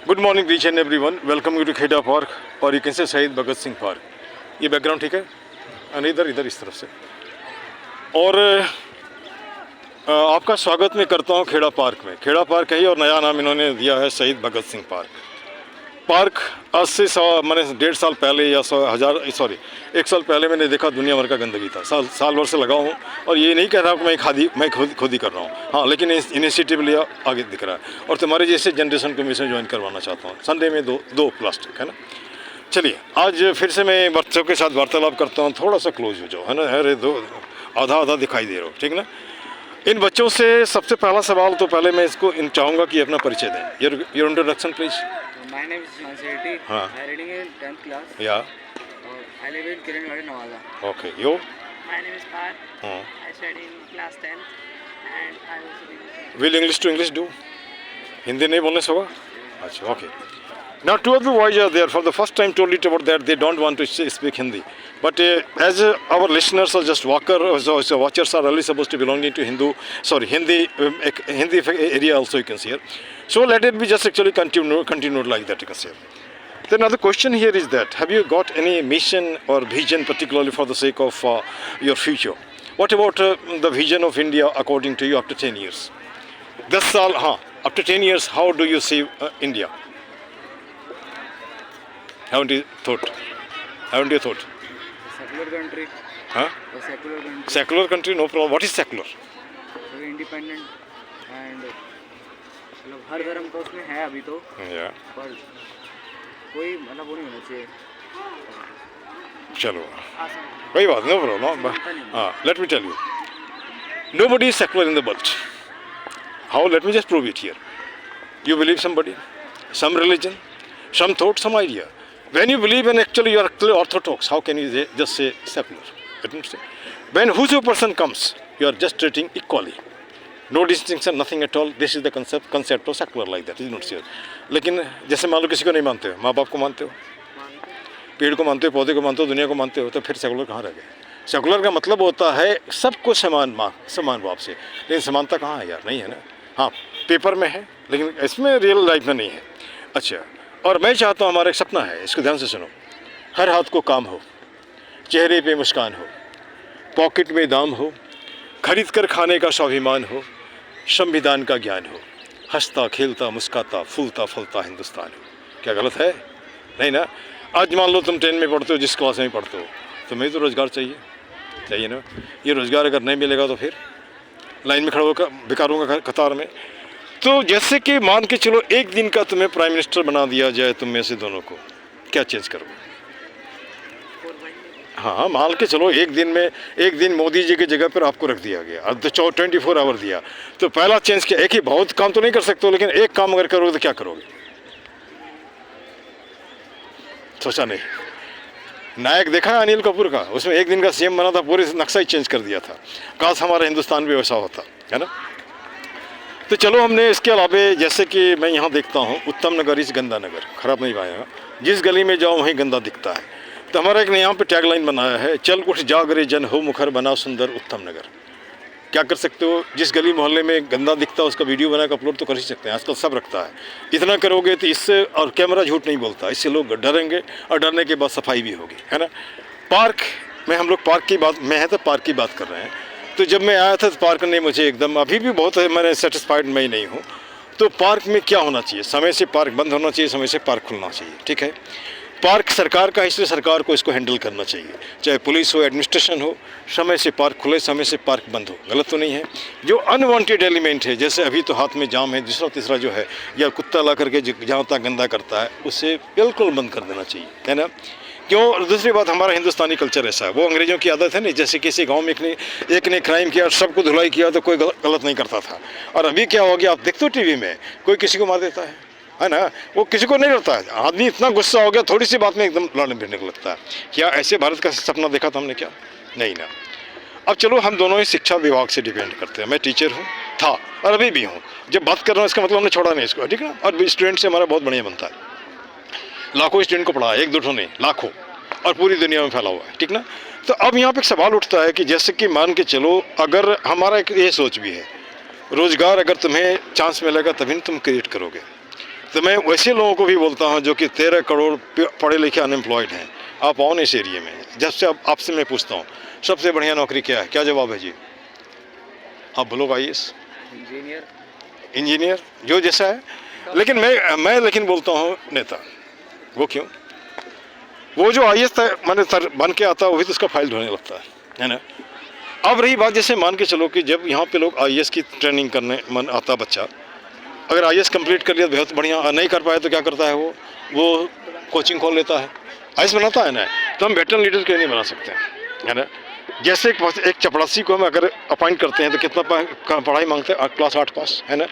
Good morning each and everyone, welcome you to Khera park और you can say Shaheed Bhagat Singh park. ये background ठीक है, इधर इधर इस तरफ से। और आपका स्वागत मैं करता हूँ खेड़ा पार्क में। खेड़ा पार्क है ही और नया नाम इन्होंने दिया है शहीद भगत सिंह पार्क। पार्क आज से 1.5 साल पहले या 1 साल पहले मैंने देखा, दुनिया भर का गंदगी था। साल भर से लगा हूँ और ये नहीं कह रहा कि मैं खुद ही कर रहा हूँ, हाँ, लेकिन इनिशिएटिव लिया, आगे दिख रहा है। और तुम्हारे जैसे जनरेशन को मैं इसमें ज्वाइन करवाना चाहता हूँ। संडे में दो प्लास्टिक है ना। चलिए आज फिर से मैं बच्चों के साथ वार्तालाप करता हूँ। थोड़ा सा क्लोज हो जाओ, है ना। अरे दो आधा दिखाई दे रहा हो, ठीक ना। इन बच्चों से सबसे पहला सवाल तो पहले मैं इसको चाहूँगा कि अपना परिचय दें। Your introduction please. My name is Shivan Sethi. हाँ. I reading in 10th class. Yeah. I live in Kiranwadi, Nawala. Okay. You? My name is Parth. हाँ. I study in class 10th and I also read. Will English to English do? Hindi नहीं बोलने से होगा? अच्छा, okay. Now two of the boys are there. For the first time told it about that they don't want to speak Hindi. But as our listeners are just watchers are really supposed to belonging to Hindi area also you can see here. So let it be just actually continued like that you can see. Then another question here is that have you got any mission or vision particularly for the sake of your future? What about the vision of India according to you after 10 years? 10 साल, हाँ, after 10 years how do you see India? Haven't you thought? Secular country. Huh? A secular country. Secular country, no problem. What is secular? Very independent and मतलब हर धर्म का उसमें है अभी तो, Yeah. पर कोई मतलब वो नहीं होना चाहिए। चलो, Awesome. कोई बात no problem. हाँ, let me tell you. Nobody is secular in the world. How? Let me just prove it here. You believe somebody, some religion, some thought, some idea. When you believe and actually you are actually orthodox, how can you just say secular? Let me say. When whosoever person comes, you are just treating equally. No distinction, nothing at all. This is the concept of secular like that. Is not serious. लेकिन जैसे मान लो किसी को नहीं मानते हो, माँ बाप को मानते हो, पेड़ को मानते हो, पौधे को मानते हो, दुनिया को मानते हो, तो फिर सेकुलर कहाँ रह गए? सेकुलर का मतलब होता है सबको समान भाव से। लेकिन समानता कहाँ है यार? नहीं है ना। हाँ, पेपर में है लेकिन इसमें रियल लाइफ में नहीं है। अच्छा, और मैं चाहता हूँ, हमारा एक सपना है, इसको ध्यान से सुनो। हर हाथ को काम हो, चेहरे पे मुस्कान हो, पॉकेट में दाम हो, खरीद कर खाने का स्वाभिमान हो, संविधान का ज्ञान हो, हंसता खेलता मुस्काता फूलता फलता हिंदुस्तान हो। क्या गलत है? नहीं ना। आज मान लो तुम 10 में पढ़ते हो, जिस क्लास में पढ़ते हो, तुम्हें तो रोज़गार चाहिए ना। ये रोज़गार अगर नहीं मिलेगा तो फिर लाइन में खड़ा होकर बेकारों का कतार में। तो जैसे कि मान के चलो एक दिन का तुम्हें प्राइम मिनिस्टर बना दिया जाए, तुम में से दोनों को क्या चेंज करोगे? हाँ, मान के चलो एक दिन मोदी जी की जगह पर आपको रख दिया गया, अब तो 24 आवर दिया, तो पहला चेंज क्या? एक ही, बहुत काम तो नहीं कर सकते हो, लेकिन एक काम अगर करोगे तो क्या करोगे? सोचा नहीं। नायक देखा है अनिल कपूर का, उसमें एक दिन का सीएम बना था, पूरे नक्शा ही चेंज कर दिया था। काश हमारा हिंदुस्तान भी वैसा होता, है ना। तो चलो, हमने इसके अलावा जैसे कि मैं यहाँ देखता हूँ उत्तम नगर इस गंदा नगर, खराब नहीं पाया, जिस गली में जाओ वहीं गंदा दिखता है। तो हमारा एक ने यहाँ पे टैगलाइन बनाया है, चल उठ जाग रे जन हो मुखर बना सुंदर उत्तम नगर। क्या कर सकते हो? जिस गली मोहल्ले में गंदा दिखता है उसका वीडियो बना कर अपलोड तो कर ही सकते हैं, आजकल सब रखता है। इतना करोगे तो इससे, और कैमरा झूठ नहीं बोलता, इससे लोग डरेंगे और डरने के बाद सफाई भी होगी, है ना। पार्क में हम लोग पार्क की बात, मैं है तो पार्क की बात कर रहे हैं। तो जब मैं आया था तो पार्क ने मुझे एकदम, अभी भी बहुत मैंने सेटिस्फाइड मैं ही नहीं हूँ। तो पार्क में क्या होना चाहिए? समय से पार्क बंद होना चाहिए, समय से पार्क खुलना चाहिए, ठीक है। पार्क सरकार का, इसलिए सरकार को इसको हैंडल करना चाहिए, चाहे पुलिस हो, एडमिनिस्ट्रेशन हो। समय से पार्क खुले, समय से पार्क बंद हो, गलत तो नहीं है। जो अनवांटेड एलिमेंट है, जैसे अभी तो हाथ में जाम है, दूसरा तीसरा जो है, या कुत्ता ला करके जहाँ तक गंदा करता है, उसे बिल्कुल बंद कर देना चाहिए, है ना। क्यों? और दूसरी बात, हमारा हिंदुस्तानी कल्चर ऐसा है, वो अंग्रेज़ों की आदत है नहीं। जैसे किसी गांव में एक ने क्राइम किया, सबको धुलाई किया तो कोई गलत नहीं करता था। और अभी क्या हो गया, आप देखते हो टीवी में, कोई किसी को मार देता है ना, वो किसी को नहीं डरता है। आदमी इतना गुस्सा हो गया, थोड़ी सी बात में एकदम लड़ने भिड़ने को लगता है। क्या ऐसे भारत का सपना देखा था हमने? क्या नहीं ना। अब चलो, हम दोनों ही शिक्षा विभाग से डिपेंड करते हैं। मैं टीचर हूँ, था और अभी भी हूँ। जब बात कर रहा हूँ इसका मतलब हमने छोड़ा नहीं इसको, ठीक है। और स्टूडेंट से हमारा बहुत बढ़िया बनता है, लाखों स्टूडेंट को पढ़ाया, एक दो नहीं, लाखों, और पूरी दुनिया में फैला हुआ है, ठीक ना। तो अब यहाँ पे एक सवाल उठता है कि जैसे कि मान के चलो, अगर हमारा एक ये सोच भी है, रोज़गार अगर तुम्हें चांस मिलेगा तभी तुम क्रिएट करोगे। तो मैं वैसे लोगों को भी बोलता हूँ जो कि 13 करोड़ पढ़े लिखे अनएम्प्लॉयड हैं, आप आओ ना इस एरिए में। जब से आपसे मैं पूछता हूँ सबसे बढ़िया नौकरी क्या है, क्या जवाब है जी? आप बोलो IAS, इंजीनियर, जो जैसा है। लेकिन मैं लेकिन बोलता हूँ नेता। वो क्यों? वो जो IAS मैंने बन के आता है वही तो उसका फाइल ढोने लगता है ना। अब रही बात, जैसे मान के चलो कि जब यहाँ पे लोग IAS की ट्रेनिंग करने मन आता बच्चा, अगर IAS कंप्लीट कर लिया तो बहुत बढ़िया, नहीं कर पाए तो क्या करता है वो कोचिंग खोल लेता है, IAS बनाता है ना। तो हम वेटरन लीडर क्यों नहीं बना सकते है ना। जैसे एक चपड़ासी को हम अगर अपॉइंट करते हैं तो कितना पढ़ाई मांगते हैं? क्लास 8 पास, है ना।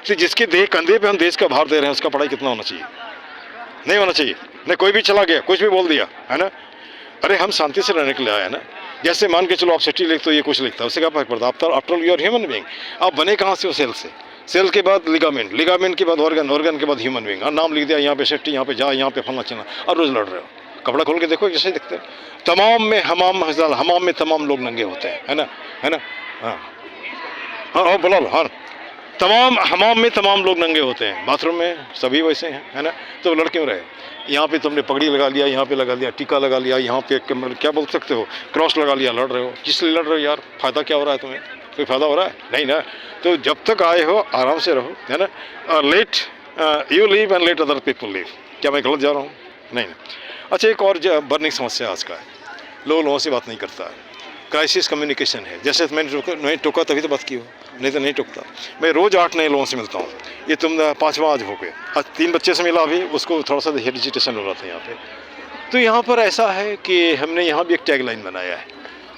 तो जिसके कंधे पे हम देश का भार दे रहे हैं उसका पढ़ाई कितना होना चाहिए? नहीं होना चाहिए। नहीं, कोई भी चला गया कुछ भी बोल दिया, है ना। अरे हम शांति से रहने के लिए आए हैं ना। जैसे मान के चलो आप सिटी लिखते हो, ये कुछ लिखता है, उससे क्या फर्क पड़ता है? After all you are human being. आप बने कहाँ से हो? सेल से। सेल के बाद लिगामेंट, लिगामेंट के बाद ऑर्गन के बाद ह्यूमन बीइंग। नाम लिख दिया, यहाँ पे सेफ्टी, यहाँ पे जा, यहाँ पे फलना चलना, और रोज लड़ रहे हो। कपड़ा खोल के देखो जैसे दिखते हैं। तमाम में हमाम में तमाम लोग नंगे होते हैं, है ना, है ना। हाँ हाँ बोला लो। हाँ, तमाम हमाम में तमाम लोग नंगे होते हैं, बाथरूम में सभी वैसे हैं, है ना। तो लड़ क्यों रहे? यहाँ पे तुमने पगड़ी लगा लिया, यहाँ पे लगा लिया, टीका लगा लिया, यहाँ पे क्या बोल सकते हो, क्रॉस लगा लिया, लड़ रहे हो। किस लिए लड़ रहे हो यार? फ़ायदा क्या हो रहा है तुम्हें? कोई फ़ायदा हो रहा है? नहीं ना। तो जब तक आए हो आराम से रहो, है ना। Let you leave and let other people leave. क्या मैं गलत जा रहा हूँ? नहीं। अच्छा, एक और बर्निंग समस्या आज का है, लोगों से बात नहीं करता है। क्राइसिस कम्युनिकेशन है। जैसे मैंने टोका तभी तो बात की हो, नहीं तो नहीं टोकता। मैं रोज़ 8 नए लोगों से मिलता हूँ। ये तुम 5वां आज हो गए। आज 3 बच्चे से मिला, अभी उसको थोड़ा सा हेजिटेशन हो रहा था यहाँ पे। तो यहाँ पर ऐसा है कि हमने यहाँ भी एक टैगलाइन बनाया है,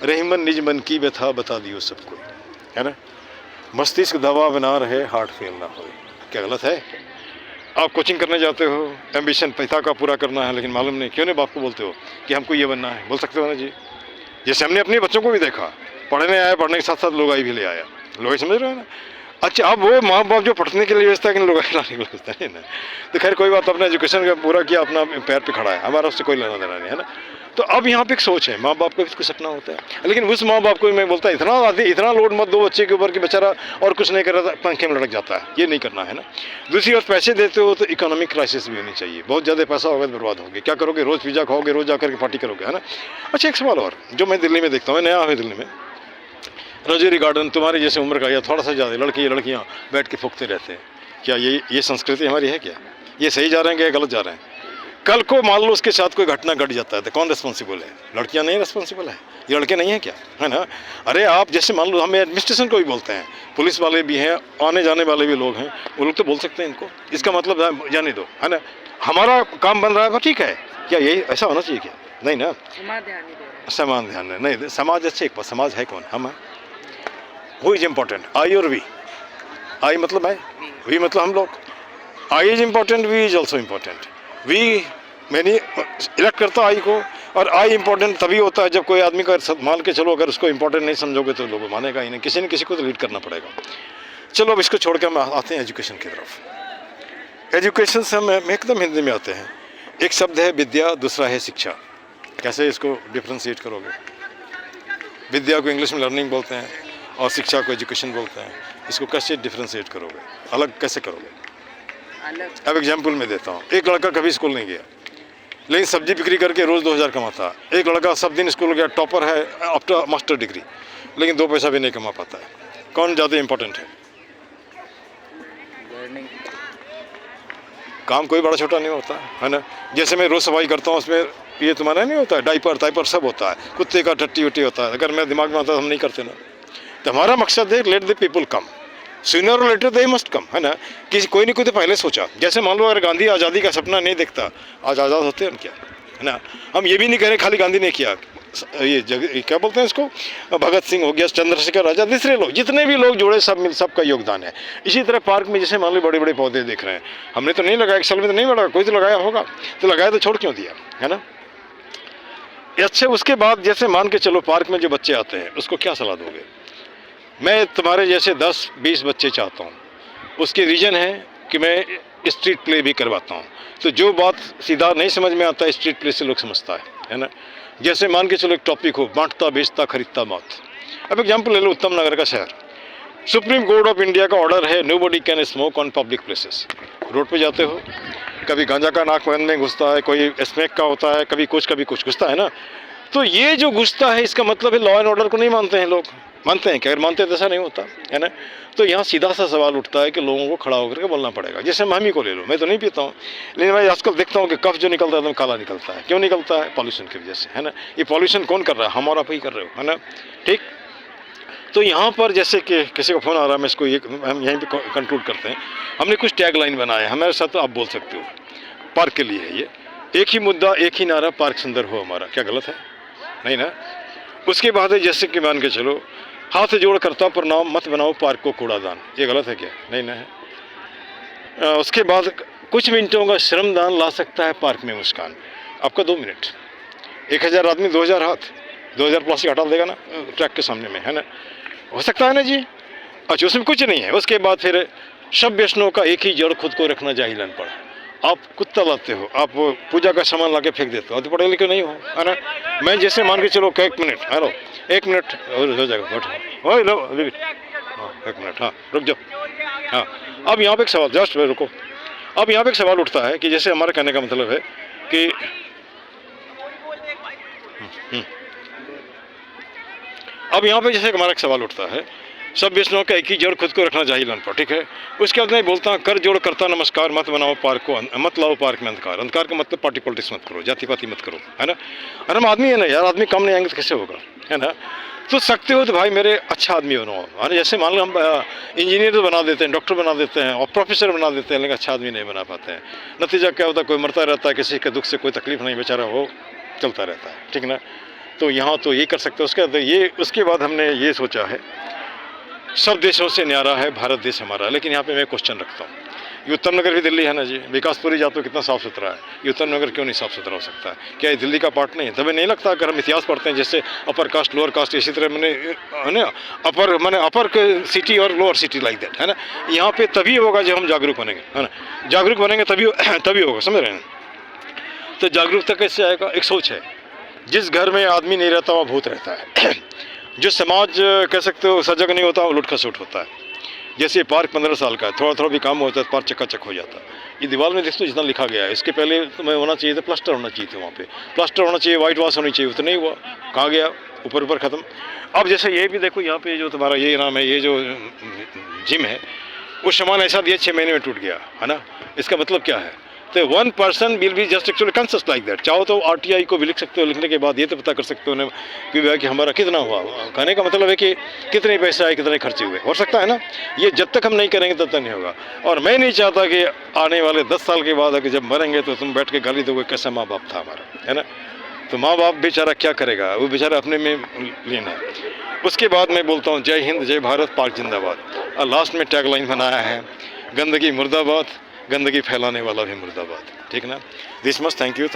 रहीमन निज मन की व्यथा बता दियो सबको, है ना। मस्तिष्क दवा बना रहे, हार्ट फेल ना हो। क्या गलत है? आप कोचिंग करने जाते हो, एम्बिशन पिता का पूरा करना है, लेकिन मालूम नहीं क्यों नहीं बाप को बोलते हो कि हमको ये बनना है? बोल सकते हो ना जी। जैसे हमने अपने बच्चों को भी देखा, पढ़ने आया, पढ़ने के साथ साथ लोगाई भी ले आया। लोगाई समझ रहे हो ना। अच्छा, अब वो माँ बाप जो पढ़ने के लिए व्यवस्था है कि लोगाई लाने के लिए व्यवस्था है ना। तो खैर कोई बात, अपना एजुकेशन का पूरा किया, अपना पैर पे खड़ा है, हमारा उससे कोई लेना देना नहीं, है ना। तो अब यहाँ पे एक सोच है, माँ बाप का भी कुछ सपना होता है, लेकिन उस माँ बाप को मैं बोलता है इतना लोड मत दो बच्चे के ऊपर कि बेचारा और कुछ नहीं कर रहा था, पंखे में लटक जाता है। ये नहीं करना है ना। दूसरी बात, पैसे देते हो तो इकोनॉमिक क्राइसिस भी होनी चाहिए। बहुत ज़्यादा पैसा होगा तो बर्बाद होगे। क्या करोगे? रोज़ पिज़्ज़ा खाओगे, रोज़ जाकर के पार्टी करोगे, है ना। अच्छा, एक सवाल और जो मैं दिल्ली में देखता हूँ, मैं नया हूँ दिल्ली में, रोजेरी गार्डन, तुम्हारी जैसे उम्र का या थोड़ा सा ज़्यादा लड़कियाँ बैठ के फूकते रहते हैं। क्या ये संस्कृति हमारी है? क्या ये सही जा रहे हैं क्या गलत जा रहे हैं? कल को मान लो उसके साथ कोई घटना घट जाता है तो कौन रिस्पॉन्सिबल है? लड़कियां नहीं रिस्पॉन्सिबल है? ये लड़के नहीं हैं क्या? है ना। अरे आप जैसे मान लो, हमें एडमिनिस्ट्रेशन को भी बोलते हैं, पुलिस वाले भी हैं, आने जाने वाले भी लोग हैं, वो लोग तो बोल सकते हैं इनको। इसका मतलब जाने दो, है ना। हमारा काम बन रहा है, ठीक है। क्या यही ऐसा होना चाहिए क्या? नहीं ना। समान ध्यान नहीं। समाज अच्छे, समाज है कौन? हम। हु इज इम्पोर्टेंट, आई और वी? आई मतलब है, वी मतलब हम लोग। I is important, we is also important. We मैंने इलेक्ट करता आई को, और आई इम्पोर्टेंट तभी होता है जब कोई आदमी का मान के चलो, अगर उसको इम्पोर्टेंट नहीं समझोगे तो लोग मानेगा ही नहीं। किसी न किसी को तो लीड करना पड़ेगा। चलो अब इसको छोड़ के हम आते हैं एजुकेशन की तरफ। एजुकेशन से हम एकदम हिंदी में आते हैं। एक शब्द है विद्या, दूसरा है शिक्षा। कैसे इसको डिफ्रेंशिएट करोगे? विद्या को इंग्लिश में लर्निंग बोलते हैं और शिक्षा को एजुकेशन बोलते हैं। इसको कैसे डिफ्रेंशिएट करोगे? अलग कैसे करोगे? अब एग्जाम्पल मैं देता हूँ। एक लड़का कभी स्कूल नहीं गया, लेकिन सब्जी बिक्री करके रोज़ 2000 कमाता है। एक लड़का सब दिन स्कूल गया, टॉपर है, आफ्टर मास्टर डिग्री, लेकिन 2 पैसा भी नहीं कमा पाता है। कौन ज़्यादा इम्पोर्टेंट है? काम कोई बड़ा छोटा नहीं होता है ना। जैसे मैं रोज़ सफाई करता हूँ, उसमें ये तुम्हारा नहीं होता है, डाइपर सब होता है, कुत्ते का टट्टी वट्टी होता है। अगर मेरे दिमाग में आता है हम नहीं करते ना। तो हमारा मकसद है let the people come, sooner और लेटर दे मस्ट कम, है ना। कि कोई नहीं कोई तो पहले सोचा। जैसे मान लो अगर गांधी आज़ादी का सपना नहीं देखता, आज आज़ाद होते हैं क्या, है ना। हम ये भी नहीं कह रहे खाली गांधी ने किया, ये क्या बोलते हैं इसको, भगत सिंह हो गया, चंद्रशेखर आजाद, दूसरे लोग जितने भी लोग जुड़े सबका योगदान है। इसी तरह पार्क में जैसे मान लो बड़े बड़े पौधे देख रहे हैं, हमने तो नहीं लगाया, एक साल में तो नहीं लगाया, कोई तो लगाया होगा, तो लगाया तो छोड़ क्यों दिया, है ना। अच्छा, उसके बाद जैसे मान के चलो पार्क में जो बच्चे आते हैं उसको क्या सलाह दोगे? मैं तुम्हारे जैसे 10-20 बच्चे चाहता हूँ। उसके रीज़न है कि मैं स्ट्रीट प्ले भी करवाता हूँ। तो जो बात सीधा नहीं समझ में आता है, स्ट्रीट प्ले से लोग समझता है ना। जैसे मान के चलो एक टॉपिक हो, बांटता बेचता खरीदता मौत। अब एग्जाम्पल ले लो, उत्तम नगर का शहर। सुप्रीम कोर्ट ऑफ इंडिया का ऑर्डर है, nobody can smoke on public places. Road पे जाते हो, कभी गांजा का नाक में घुसता है, कोई स्मैक का होता है, कभी कुछ घुसता है ना। तो ये जो घुसता है इसका मतलब है लॉ एंड ऑर्डर को नहीं मानते हैं लोग। मानते हैं क्या? अगर मानते तो ऐसा नहीं होता है ना। तो यहाँ सीधा सा सवाल उठता है कि लोगों को खड़ा होकर के बोलना पड़ेगा। जैसे हम ही को ले लो, मैं तो नहीं पीता हूँ, लेकिन मैं आजकल देखता हूँ कि कफ जो निकलता है एकदम काला निकलता है। क्यों निकलता है? पॉल्यूशन की वजह से, है ना। ये पॉल्यूशन कौन कर रहा है? हम और आप ही कर रहे हो, है ना। ठीक। तो यहाँ पर जैसे कि किसी का फ़ोन आ रहा है, मैं इसको ये हम यहीं पे कंक्लूड करते हैं। हमने कुछ टैग लाइन बनाए, हमारे साथ तो आप बोल सकते हो। पार्क के लिए है ये, एक ही मुद्दा एक ही नारा, पार्क सुंदर हो हमारा। क्या गलत है? नहीं ना। उसके बाद है जैसे कि मान के चलो, हाथ जोड़ करता प्रणाम, मत बनाओ पार्क को कूड़ादान। ये गलत है क्या? नहीं ना है। उसके बाद कुछ मिनटों का श्रमदान ला सकता है पार्क में मुस्कान। आपका 2 मिनट, 1000 आदमी 2000 हाथ, 2000 प्लास्टिक हटा देगा ना ट्रैक के सामने में, है ना। हो सकता है ना जी। अच्छा, उसमें कुछ नहीं है। उसके बाद फिर सब वैष्णव का एक ही जड़, खुद को रखना जाहिलन पड़ा। आप कुत्ता लाते हो, आप पूजा का सामान ला के फेंक देते हो, तो पढ़े लिखे नहीं हो, है ना। मैं जैसे मान के चलो कि 1 मिनट, हेलो 1 मिनट और हो जाएगा, बैठो, ओए लो लीव इट, हाँ 1 मिनट, हाँ रुक जाओ। हाँ, अब यहाँ पे एक सवाल, जस्ट रुको। अब यहाँ पे एक सवाल उठता है कि जैसे हमारा कहने का मतलब है कि अब यहाँ पे जैसे हमारा एक सवाल उठता है, सब वैष्णव का एक ही जड़, खुद को रखना जाहिलन पर, ठीक है। उसके बाद मैं बोलता हूँ, कर जोड़ करता नमस्कार, मत बनाओ पार्क को, मत लाओ पार्क में अंधकार। अंधकार का मतलब पार्टी पॉलिटिक्स मत करो, जाति पाति मत करो, है ना। और हम आदमी है ना यार, आदमी कम नहीं आएंगे तो कैसे होगा, है ना। तो सकते हो तो भाई मेरे अच्छा आदमी बनो। अरे जैसे मान लो हम इंजीनियर तो बना देते हैं, डॉक्टर बना देते हैं और प्रोफेसर बना देते हैं, लेकिन अच्छा आदमी नहीं बना पाते हैं। नतीजा क्या होता है? कोई मरता रहता है, किसी के दुख से कोई तकलीफ नहीं, बेचारा वो चलता रहता है, ठीक ना। तो यहाँ तो ये कर सकते हो। उसके बाद हमने ये सोचा है, सब देशों से न्यारा है भारत देश हमारा। लेकिन यहाँ पे मैं क्वेश्चन रखता हूँ, ये उत्तम नगर भी दिल्ली है ना जी, विकासपुरी जातो कितना साफ़ सुथरा है, ये उत्तम नगर क्यों नहीं साफ़ सुथरा हो सकता है? क्या ये दिल्ली का पार्ट नहीं है? तभी नहीं लगता अगर हम इतिहास पढ़ते हैं, जैसे अपर कास्ट लोअर कास्ट, इसी तरह मैंने है ना, अपर सिटी और लोअर सिटी लाइक दैट, है ना। यहाँ पे तभी होगा जब हम जागरूक बनेंगे, है ना। जागरूक बनेंगे तभी होगा, समझ रहे हैं। तो जागरूकता कैसे आएगा? एक सोच है, जिस घर में आदमी नहीं रहता वहाँ भूत रहता है। जो समाज कह सकते हो सजग नहीं होता वो लुट खसुट होता है। जैसे पार्क 15 साल का है, थोड़ा थोड़ा भी काम होता है पार्क चकाचक हो जाता है। ये दीवार में देखो जितना लिखा गया है, इसके पहले तो मैं होना चाहिए था, प्लास्टर होना चाहिए था वहाँ पे, प्लास्टर होना चाहिए, वाइट वॉश होनी चाहिए, वो तो नहीं हुआ, कहाँ गया? ऊपर ऊपर ख़त्म। अब जैसे ये भी देखो, यहाँ पे जो तुम्हारा ये नाम है, ये जो जिम है, वो सामान ऐसा दिया 6 महीने में टूट गया, है ना। इसका मतलब क्या है? तो 1 person will be just actually consist like that. चाहो तो RTI को भी लिख सकते हो, लिखने के बाद ये तो पता कर सकते हो कि हमारा कितना हुआ। कहने का मतलब है कि कितने पैसे आए, कितने खर्चे हुए, हो सकता है ना। ये जब तक हम नहीं करेंगे तब तक नहीं होगा। और मैं नहीं चाहता कि आने वाले 10 साल के बाद अगर जब मरेंगे तो तुम बैठ के गाली दोगे कैसा माँ बाप था हमारा, है ना। तो माँ बाप बेचारा क्या करेगा, वो बेचारा अपने में लेना है। उसके बाद मैं बोलता हूँ जय हिंद, जय भारत, पार्क जिंदाबाद। और लास्ट में टैग लाइन बनाया है, गंदगी मुर्दाबाद, गंदगी फैलाने वाला भी मुर्दाबाद, ठीक ना। This much, thank you.